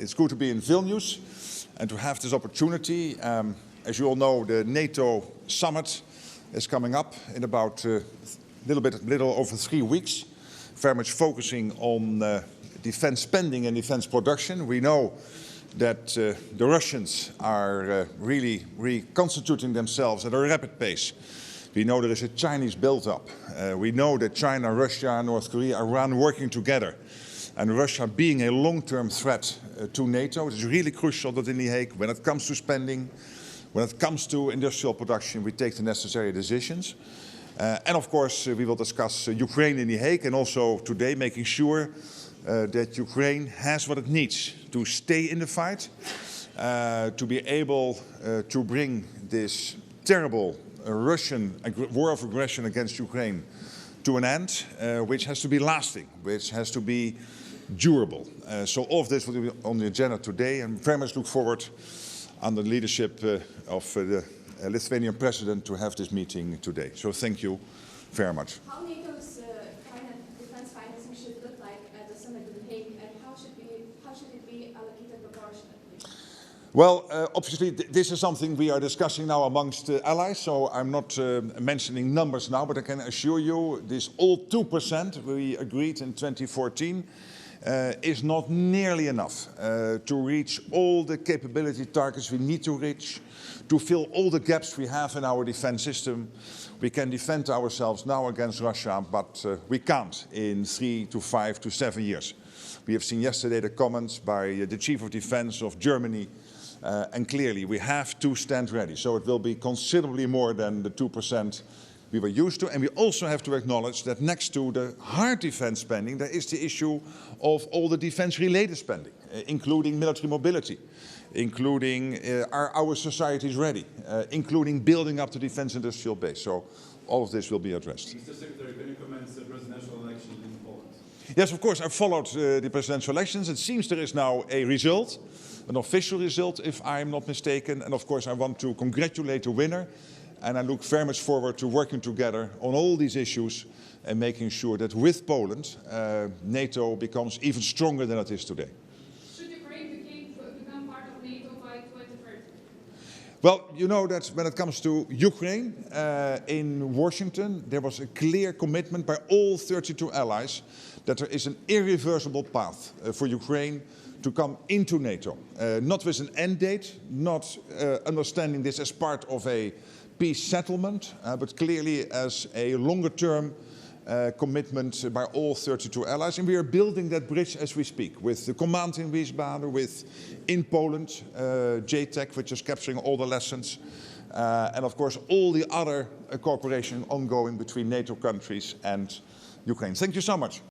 It's good to be in Vilnius and to have this opportunity. As you all know, the NATO summit is coming up in about little over 3 weeks, very much focusing on defense spending and defense production. We know that the Russians are really reconstituting themselves at a rapid pace. We know there is a Chinese build-up. We know that China, Russia, North Korea, Iran working together. And Russia being a long-term threat to NATO, it is really crucial that in The Hague, when it comes to spending, when it comes to industrial production, we take the necessary decisions. And of course, we will discuss Ukraine in The Hague, and also today making sure that Ukraine has what it needs to stay in the fight, to be able to bring this terrible Russian war of aggression against Ukraine to an end, which has to be lasting, which has to be durable. So all of this will be on the agenda today, and very much look forward, under the leadership of the Lithuanian President, to have this meeting today. So thank you very much. How NATO's defense financing should look like at the summit in The Hague, and how should it be allocated proportionately? Well, obviously, this is something we are discussing now amongst allies, so I'm not mentioning numbers now, but I can assure you this all 2% we agreed in 2014 is not nearly enough to reach all the capability targets we need to reach, to fill all the gaps we have in our defense system. We can defend ourselves now against Russia, but we can't in 3 to 5 to 7 years. We have seen yesterday the comments by the Chief of Defense of Germany, and clearly we have to stand ready. So it will be considerably more than the 2% we were used to. And we also have to acknowledge that next to the hard defense spending, there is the issue of all the defense-related spending, including military mobility, including are our societies ready, including building up the defense industrial base. So all of this will be addressed. Mr. Secretary, can you comment on the presidential election in Poland? Yes, of course, I followed the presidential elections. It seems there is now a result, an official result, if I'm not mistaken. And of course, I want to congratulate the winner. And I look very much forward to working together on all these issues and making sure that with Poland, NATO becomes even stronger than it is today. Should Ukraine become part of NATO by 2030? Well, you know that when it comes to Ukraine, in Washington, there was a clear commitment by all 32 allies that there is an irreversible path for Ukraine to come into NATO. Not with an end date, not understanding this as part of a peace settlement, but clearly as a longer-term commitment by all 32 allies. And we are building that bridge as we speak, with the command in Wiesbaden, with in Poland, JTEC, which is capturing all the lessons, and of course all the other cooperation ongoing between NATO countries and Ukraine. Thank you so much.